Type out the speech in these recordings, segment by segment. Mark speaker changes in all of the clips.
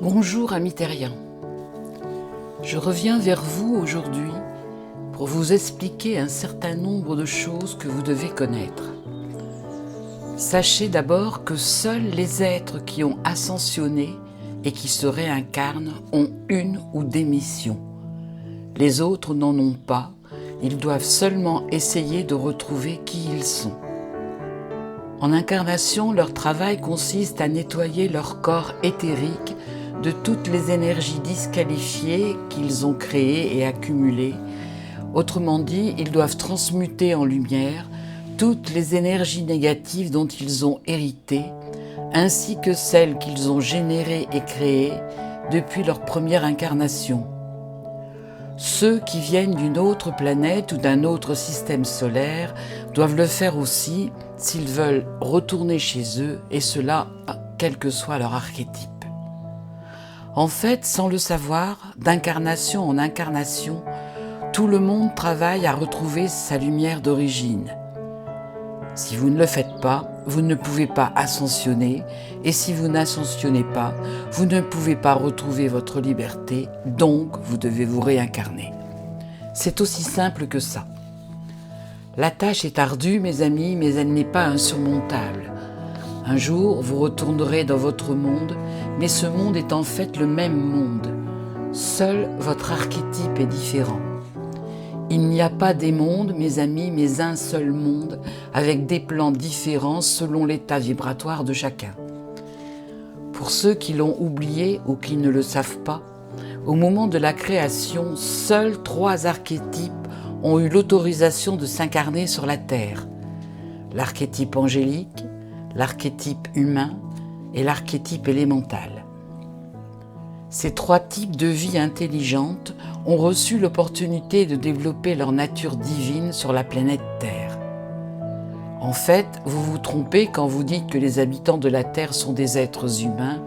Speaker 1: Bonjour amis terriens, je reviens vers vous aujourd'hui pour vous expliquer un certain nombre de choses que vous devez connaître. Sachez d'abord que seuls les êtres qui ont ascensionné et qui se réincarnent ont une ou des missions. Les autres n'en ont pas, ils doivent seulement essayer de retrouver qui ils sont. En incarnation, leur travail consiste à nettoyer leur corps éthérique de toutes les énergies disqualifiées qu'ils ont créées et accumulées. Autrement dit, ils doivent transmuter en lumière toutes les énergies négatives dont ils ont hérité, ainsi que celles qu'ils ont générées et créées depuis leur première incarnation. Ceux qui viennent d'une autre planète ou d'un autre système solaire doivent le faire aussi s'ils veulent retourner chez eux, et cela quel que soit leur archétype. En fait, sans le savoir, d'incarnation en incarnation, tout le monde travaille à retrouver sa lumière d'origine. Si vous ne le faites pas, vous ne pouvez pas ascensionner, et si vous n'ascensionnez pas, vous ne pouvez pas retrouver votre liberté, donc vous devez vous réincarner. C'est aussi simple que ça. La tâche est ardue, mes amis, mais elle n'est pas insurmontable. Un jour, vous retournerez dans votre monde, mais ce monde est en fait le même monde. Seul votre archétype est différent. Il n'y a pas des mondes, mes amis, mais un seul monde, avec des plans différents selon l'état vibratoire de chacun. Pour ceux qui l'ont oublié ou qui ne le savent pas, au moment de la création, seuls 3 archétypes ont eu l'autorisation de s'incarner sur la Terre. L'archétype angélique, l'archétype humain et l'archétype élémental. Ces 3 types de vie intelligente ont reçu l'opportunité de développer leur nature divine sur la planète Terre. En fait, vous vous trompez quand vous dites que les habitants de la Terre sont des êtres humains.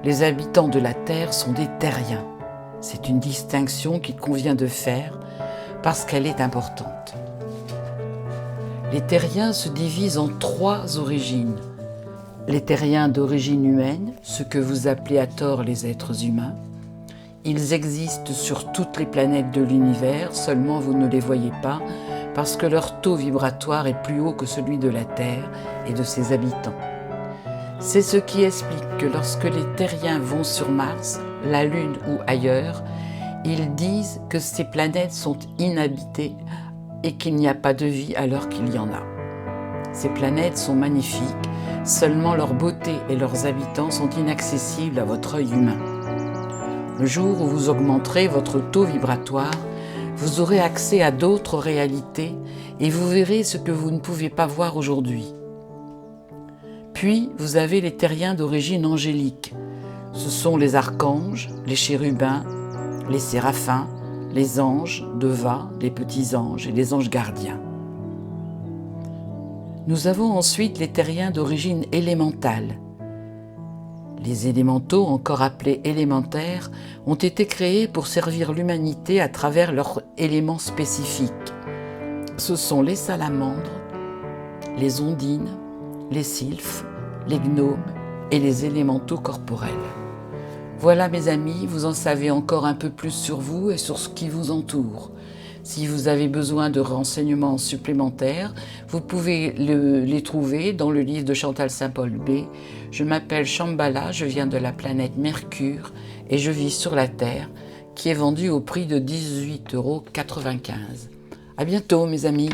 Speaker 1: Les habitants de la Terre sont des terriens. C'est une distinction qu'il convient de faire parce qu'elle est importante. Les terriens se divisent en 3 origines. Les terriens d'origine humaine, ce que vous appelez à tort les êtres humains. Ils existent sur toutes les planètes de l'univers, seulement vous ne les voyez pas parce que leur taux vibratoire est plus haut que celui de la Terre et de ses habitants. C'est ce qui explique que lorsque les terriens vont sur Mars, la Lune ou ailleurs, ils disent que ces planètes sont inhabitées et qu'il n'y a pas de vie alors qu'il y en a. Ces planètes sont magnifiques, seulement leur beauté et leurs habitants sont inaccessibles à votre œil humain. Le jour où vous augmenterez votre taux vibratoire, vous aurez accès à d'autres réalités et vous verrez ce que vous ne pouvez pas voir aujourd'hui. Puis, vous avez les terriens d'origine angélique. Ce sont les archanges, les chérubins, les séraphins, les anges, Deva, les petits anges et les anges gardiens. Nous avons ensuite les terriens d'origine élémentale. Les élémentaux, encore appelés élémentaires, ont été créés pour servir l'humanité à travers leurs éléments spécifiques. Ce sont les salamandres, les ondines, les sylphes, les gnomes et les élémentaux corporels. Voilà mes amis, vous en savez encore un peu plus sur vous et sur ce qui vous entoure. Si vous avez besoin de renseignements supplémentaires, vous pouvez les trouver dans le livre de Chantal Saint-Paul B. Je m'appelle Shambhala, je viens de la planète Mercure et je vis sur la Terre, qui est vendue au prix de 18,95 €. À bientôt mes amis.